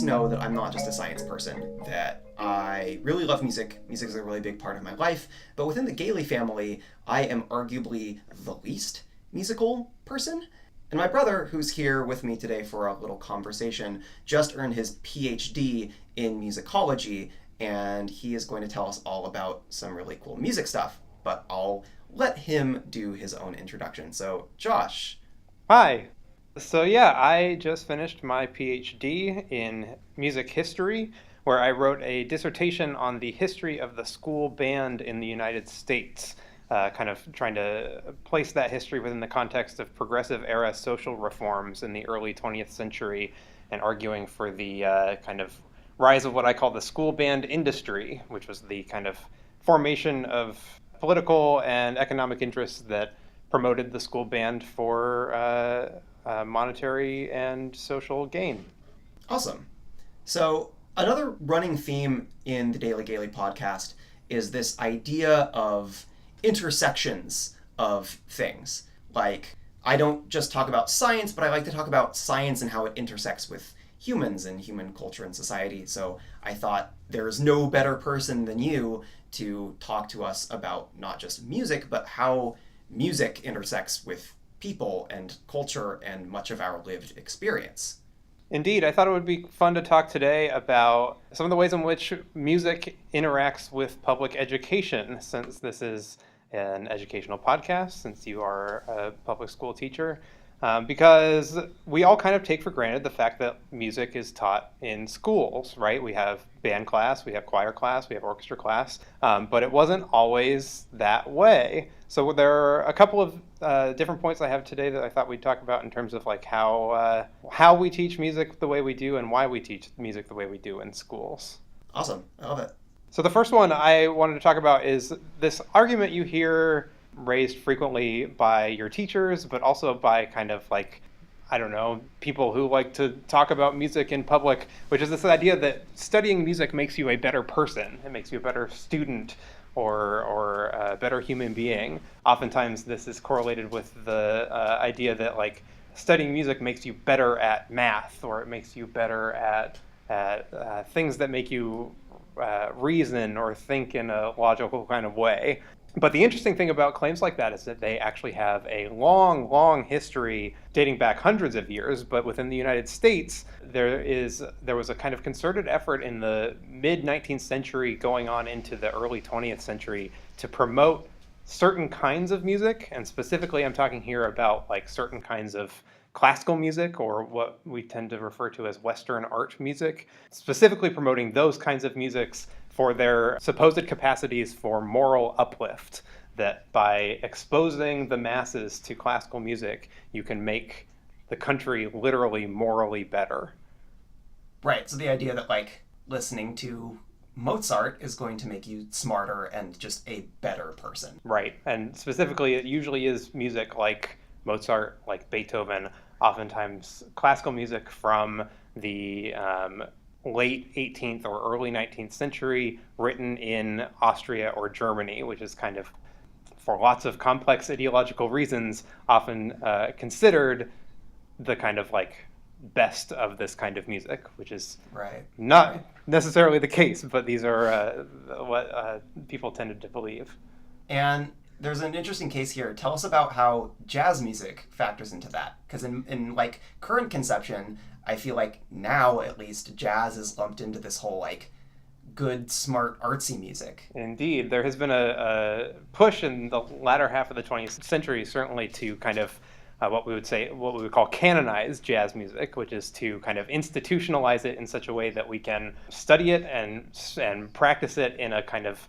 must know that I'm not just a science person, that I really love music. Music is a really big part of my life, but within the Gailey family, I am arguably the least musical person. And my brother, who's here with me today for a little conversation, just earned his PhD in musicology, and he is going to tell us all about some really cool music stuff. But I'll let him do his own introduction. So, Josh. Hi. So yeah, I just finished my PhD in music history, where I wrote a dissertation on the history of the school band in the United States, kind of trying to place that history within the context of progressive era social reforms in the early 20th century, and arguing for the kind of rise of what I call the school band industry, which was the kind of formation of political and economic interests that promoted the school band for monetary and social gain. Awesome. So another running theme in the Daily Gailey podcast is this idea of intersections of things. Like, I don't just talk about science, but I like to talk about science and how it intersects with humans and human culture and society. So I thought there's no better person than you to talk to us about not just music, but how music intersects with people and culture and much of our lived experience. Indeed, I thought it would be fun to talk today about some of the ways in which music interacts with public education, since this is an educational podcast, since you are a public school teacher, because we all kind of take for granted the fact that music is taught in schools, right? We have band class, we have choir class, we have orchestra class, but it wasn't always that way. So there are a couple of different points I have today that I thought we'd talk about in terms of like how we teach music the way we do and why we teach music the way we do in schools. Awesome. I love it. So the first one I wanted to talk about is this argument you hear raised frequently by your teachers, but also by kind of like, I don't know, people who like to talk about music in public, which is this idea that studying music makes you a better person. It makes you a better student or a better human being. Oftentimes this is correlated with the idea that like studying music makes you better at math, or it makes you better at things that make you reason or think in a logical kind of way. But the interesting thing about claims like that is that they actually have a long, long history dating back hundreds of years. But within the United States, there was a kind of concerted effort in the mid-19th century going on into the early 20th century to promote certain kinds of music. And specifically, I'm talking here about like certain kinds of classical music, or what we tend to refer to as Western art music, specifically promoting those kinds of musics for their supposed capacities for moral uplift, that by exposing the masses to classical music, you can make the country literally morally better. Right, so the idea that like listening to Mozart is going to make you smarter and just a better person. Right, and specifically it usually is music like Mozart, like Beethoven, oftentimes classical music from the late 18th or early 19th century, written in Austria or Germany, which is kind of, for lots of complex ideological reasons, often considered the kind of like best of this kind of music, which is not necessarily the case, but these are what people tended to believe. And there's an interesting case here. Tell us about how jazz music factors into that. Because in like current conception, I feel like now at least jazz is lumped into this whole like good, smart, artsy music. Indeed, there has been a push in the latter half of the 20th century, certainly, to kind of what we would call canonize jazz music, which is to kind of institutionalize it in such a way that we can study it and practice it in a kind of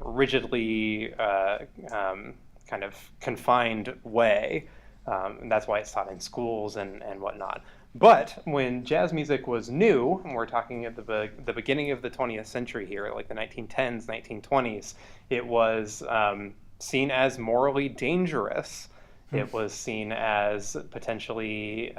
rigidly kind of confined way. And that's why it's taught in schools and whatnot. But when jazz music was new, and we're talking at the beginning of the 20th century here, like the 1910s, 1920s, it was seen as morally dangerous. It was seen as potentially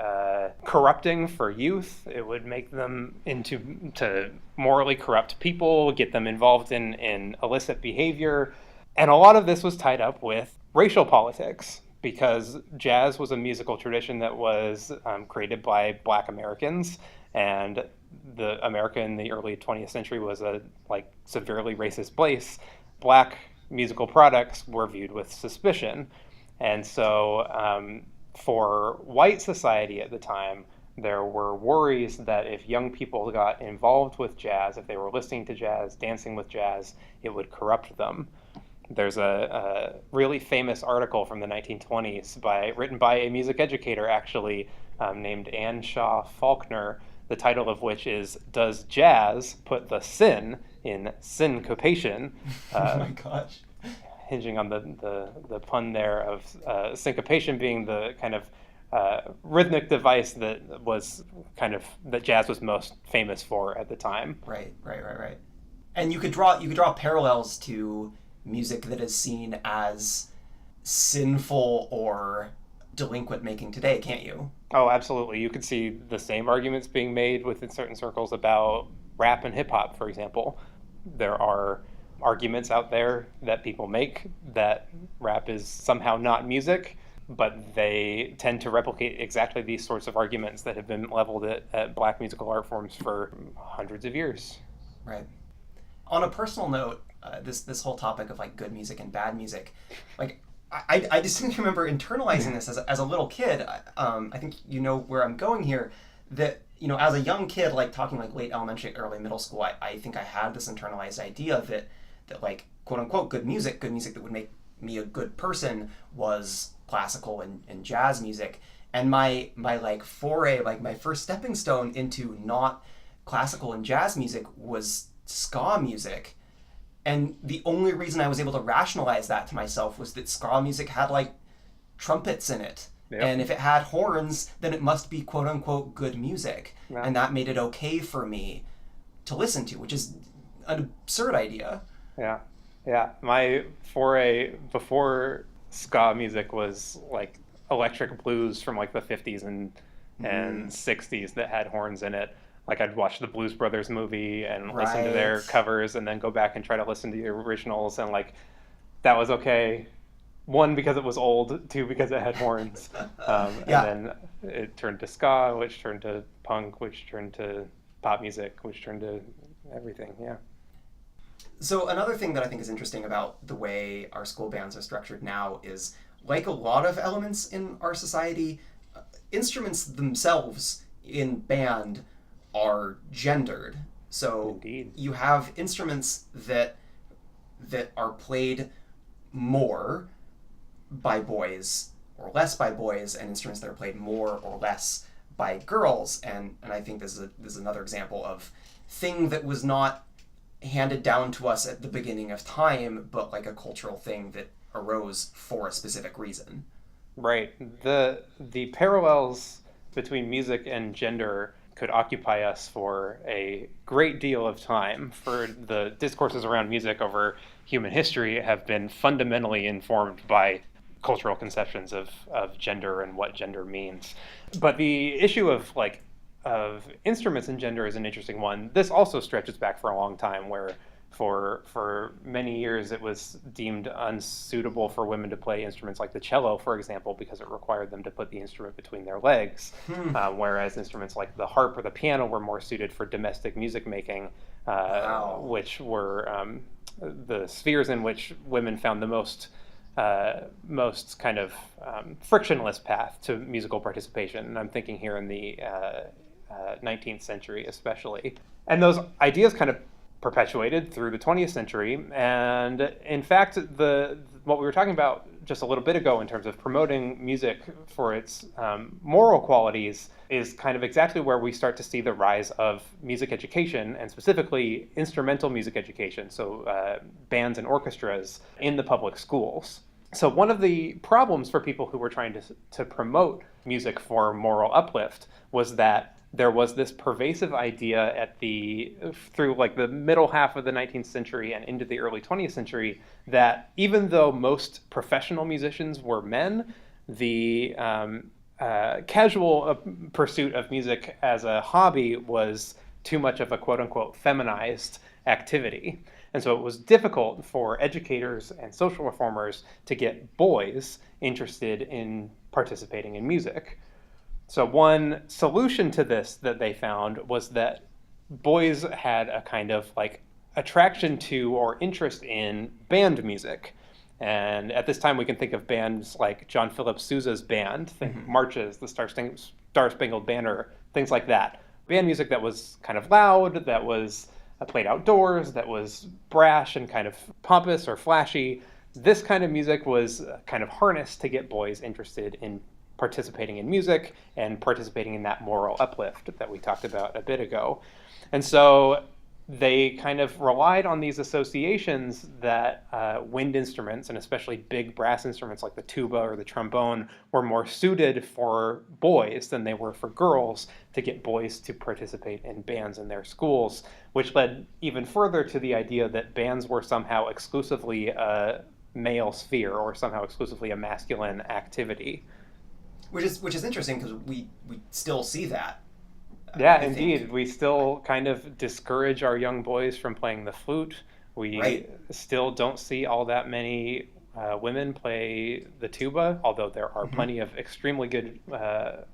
corrupting for youth. It would make them to morally corrupt people, get them involved in illicit behavior. And a lot of this was tied up with racial politics, because jazz was a musical tradition that was created by Black Americans, and the America in the early 20th century was a like severely racist place, black musical products were viewed with suspicion. And so for white society at the time, there were worries that if young people got involved with jazz, if they were listening to jazz, dancing with jazz, it would corrupt them. There's a really famous article from the 1920s written by a music educator, actually, named Anne Shaw Faulkner, the title of which is "Does Jazz Put the Sin in Syncopation?" Oh my gosh. Hinging on the pun there of syncopation being the kind of rhythmic device that jazz was most famous for at the time. Right. And you could draw parallels to music that is seen as sinful or delinquent making today, can't you? Oh, absolutely. You could see the same arguments being made within certain circles about rap and hip hop, for example. There are arguments out there that people make that rap is somehow not music, but they tend to replicate exactly these sorts of arguments that have been leveled at black musical art forms for hundreds of years. Right. On a personal note, this whole topic of like good music and bad music, like I distinctly remember internalizing this as a little kid. I think you know where I'm going here. That, you know, as a young kid, like talking like late elementary, early middle school, I think I had this internalized idea that like quote unquote good music that would make me a good person was classical and jazz music. And my like foray, like my first stepping stone into not classical and jazz music was ska music. And the only reason I was able to rationalize that to myself was that ska music had like trumpets in it. Yep. And if it had horns, then it must be quote unquote good music. Yeah. And that made it okay for me to listen to, which is an absurd idea. Yeah. My foray before ska music was like electric blues from like the 50s and 60s that had horns in it. Like I'd watch the Blues Brothers movie and listen to their covers and then go back and try to listen to the originals, and like that was okay. One, because it was old. Two, because it had horns. And then it turned to ska, which turned to punk, which turned to pop music, which turned to everything. Yeah. So another thing that I think is interesting about the way our school bands are structured now is, like a lot of elements in our society, instruments themselves in band are gendered. So Indeed. You have instruments that are played more by boys or less by boys, and instruments that are played more or less by girls. And I think this is another example of thing that was not handed down to us at the beginning of time, but like a cultural thing that arose for a specific reason. Right. The parallels between music and gender could occupy us for a great deal of time. For the discourses around music over human history have been fundamentally informed by cultural conceptions of gender and what gender means. But the issue of instruments and gender is an interesting one. This also stretches back for a long time, where for many years it was deemed unsuitable for women to play instruments like the cello, for example, because it required them to put the instrument between their legs, whereas instruments like the harp or the piano were more suited for domestic music making, which were the spheres in which women found the most kind of frictionless path to musical participation. And I'm thinking here in the 19th century especially. And those ideas kind of perpetuated through the 20th century. And in fact, what we were talking about just a little bit ago in terms of promoting music for its moral qualities is kind of exactly where we start to see the rise of music education, and specifically instrumental music education, so bands and orchestras in the public schools. So one of the problems for people who were trying to promote music for moral uplift was that there was this pervasive idea through like the middle half of the 19th century and into the early 20th century that even though most professional musicians were men, the casual pursuit of music as a hobby was too much of a quote-unquote feminized activity. And so it was difficult for educators and social reformers to get boys interested in participating in music. So one solution to this that they found was that boys had a kind of like attraction to or interest in band music. And at this time, we can think of bands like John Philip Sousa's band, think marches, the Star Spangled Banner, things like that. Band music that was kind of loud, that was played outdoors, that was brash and kind of pompous or flashy. This kind of music was kind of harnessed to get boys interested in participating in music and participating in that moral uplift that we talked about a bit ago. And so they kind of relied on these associations that wind instruments, and especially big brass instruments like the tuba or the trombone, were more suited for boys than they were for girls, to get boys to participate in bands in their schools, which led even further to the idea that bands were somehow exclusively a male sphere or somehow exclusively a masculine activity. Which is interesting because we still see that. Yeah, I indeed. think. We still kind of discourage our young boys from playing the flute. We Right. still don't see all that many women play the tuba, although there are plenty of extremely good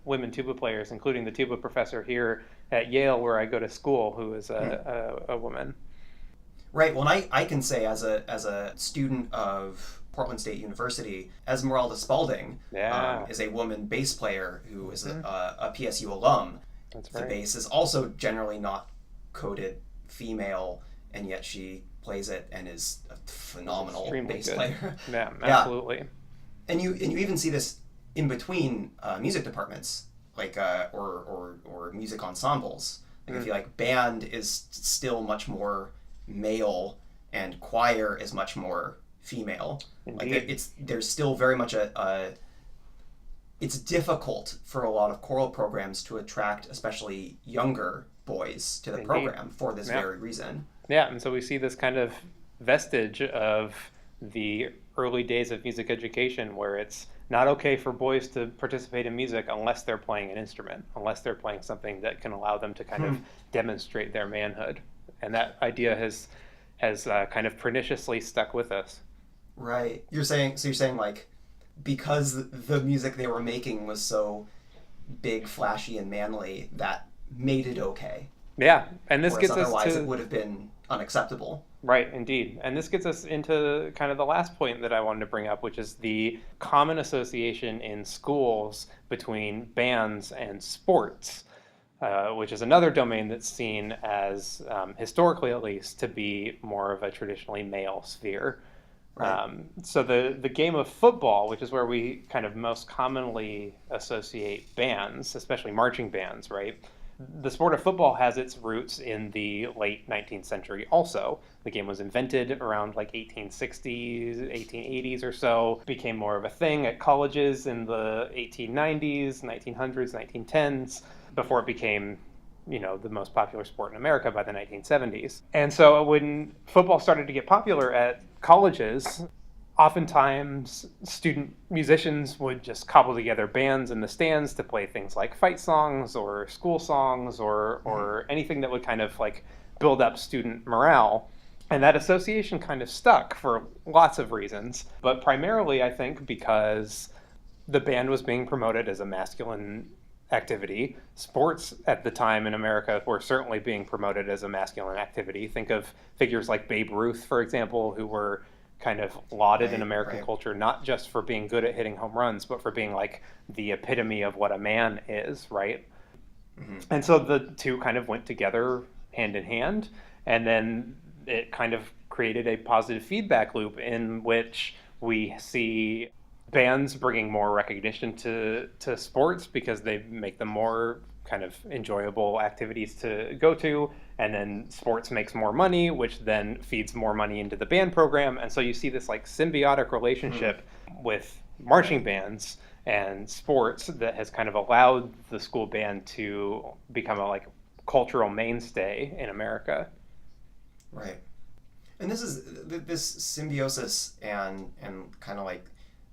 women tuba players, including the tuba professor here at Yale, where I go to school, who is a woman. Right. Well, and I can say as a student of Portland State University, Esmeralda Spalding Yeah, is a woman bass player who is a PSU alum. that's The right. bass is also generally not coded female, and yet she plays it and is a phenomenal Extremely bass good. player. Yeah, Yeah, absolutely. and you even see this in between music departments, like or music ensembles. Like I feel like band is still much more male, and choir is much more female. Like Indeed. there's still very much a it's difficult for a lot of choral programs to attract especially younger boys to the Indeed. program for this Yeah. very reason. Yeah, and so we see this kind of vestige of the early days of music education where it's not okay for boys to participate in music unless they're playing an instrument, unless they're playing something that can allow them to kind of demonstrate their manhood. And that idea has kind of perniciously stuck with us. Right. You're saying like because the music they were making was so big, flashy, and manly that made it okay, Yeah, and this whereas gets us otherwise it to would have been unacceptable. right, indeed. And this gets us into kind of the last point that I wanted to bring up, which is the common association in schools between bands and sports, which is another domain that's seen as, historically at least, to be more of a traditionally male sphere. Right. So the game of football, which is where we kind of most commonly associate bands, especially marching bands, right? The sport of football has its roots in the late 19th century also. The game was invented around like 1860s, 1880s or so, became more of a thing at colleges in the 1890s, 1900s, 1910s, before it became the most popular sport in America by the 1970s. And so when football started to get popular at colleges, oftentimes student musicians would just cobble together bands in the stands to play things like fight songs or school songs or anything that would kind of like build up student morale. And that association kind of stuck for lots of reasons, but primarily I think because the band was being promoted as a masculine activity. Sports at the time in America were certainly being promoted as a masculine activity. Think of figures like Babe Ruth, for example, who were kind of lauded in American Right. culture, not just for being good at hitting home runs, but for being like the epitome of what a man is, right? And so the two kind of went together hand in hand, and then it kind of created a positive feedback loop in which we see bands bringing more recognition to sports because they make them more kind of enjoyable activities to go to, and then sports makes more money, which then feeds more money into the band program, and so you see this like symbiotic relationship with marching bands and sports that has kind of allowed the school band to become a like cultural mainstay in America. Right. And this symbiosis and kind of like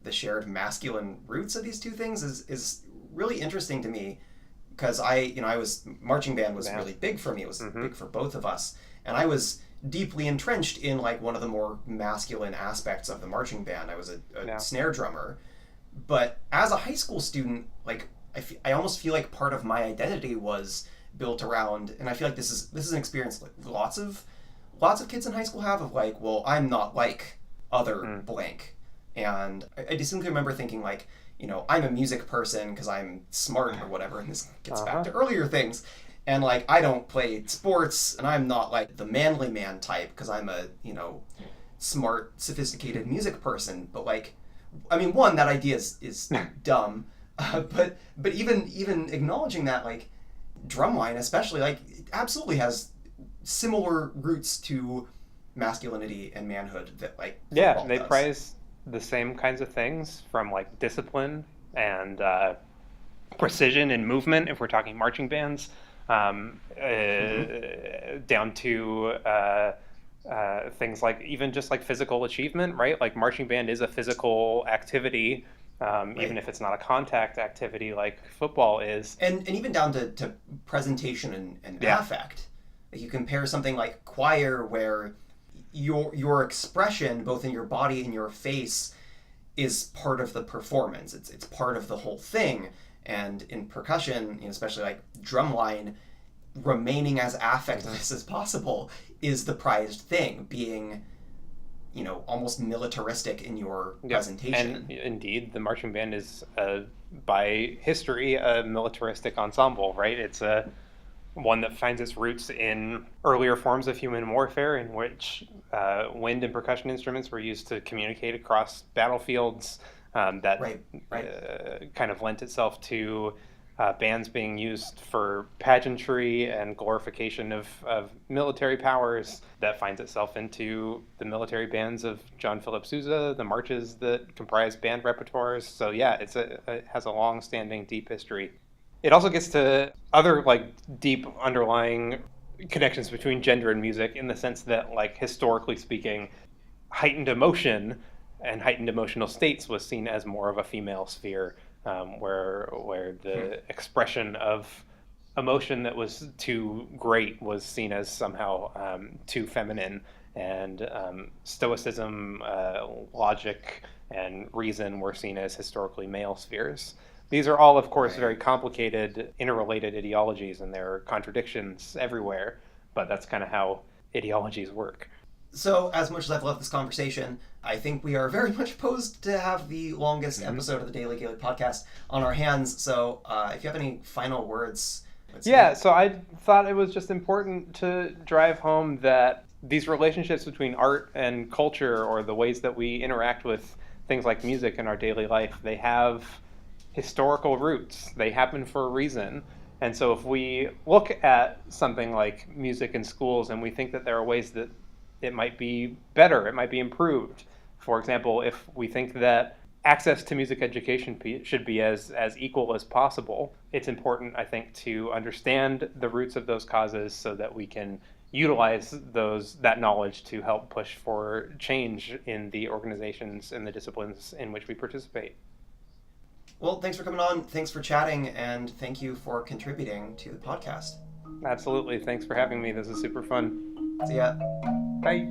the shared masculine roots of these two things is really interesting to me because I was marching band was Yeah. really big for me. It was big for both of us, and I was deeply entrenched in like one of the more masculine aspects of the marching band. I was a Yeah. snare drummer, but as a high school student, like I almost feel like part of my identity was built around, and I feel like this is an experience like lots of kids in high school have, of like, well, I'm not like other blank. And I distinctly remember thinking like, I'm a music person because I'm smart or whatever, and this gets back to earlier things. And like, I don't play sports, and I'm not like the manly man type because I'm a, smart, sophisticated music person. But like, I mean, one, that idea is dumb. But even acknowledging that, like, drumline especially, like, absolutely has similar roots to masculinity and manhood that, like, yeah, they does. prize the same kinds of things, from like discipline and precision in movement, if we're talking marching bands, down to things like even just like physical achievement, right? Like marching band is a physical activity, Right. even if it's not a contact activity like football is. And even down to presentation and affect. Like, you compare something like choir, where your expression, both in your body and your face, is part of the performance. It's part of the whole thing. And in percussion, especially like drumline, remaining as affectless as possible is the prized thing. Being, almost militaristic in your presentation. And indeed, the marching band is, by history, a militaristic ensemble, right? It's one that finds its roots in earlier forms of human warfare, in which wind and percussion instruments were used to communicate across battlefields. That Right. kind of lent itself to bands being used for pageantry and glorification of military powers. That finds itself into the military bands of John Philip Sousa, the marches that comprise band repertoires. So yeah, it has a long-standing, deep history. It also gets to other like deep underlying connections between gender and music, in the sense that, like, historically speaking, heightened emotion and heightened emotional states was seen as more of a female sphere, where the expression of emotion that was too great was seen as somehow too feminine, and stoicism, logic, and reason were seen as historically male spheres. These are all, of course, very complicated, interrelated ideologies, and there are contradictions everywhere, but that's kind of how ideologies work. So, as much as I've loved this conversation, I think we are very much posed to have the longest episode of the Daily Gailey podcast on our hands. So, if you have any final words... So I thought it was just important to drive home that these relationships between art and culture, or the ways that we interact with things like music in our daily life, they have historical roots. They happen for a reason. And so if we look at something like music in schools and we think that there are ways that it might be better, it might be improved. For example, if we think that access to music education should be as equal as possible, it's important, I think, to understand the roots of those causes so that we can utilize that knowledge to help push for change in the organizations and the disciplines in which we participate. Well, thanks for coming on, thanks for chatting, and thank you for contributing to the podcast. Absolutely. Thanks for having me. This is super fun. See ya. Bye.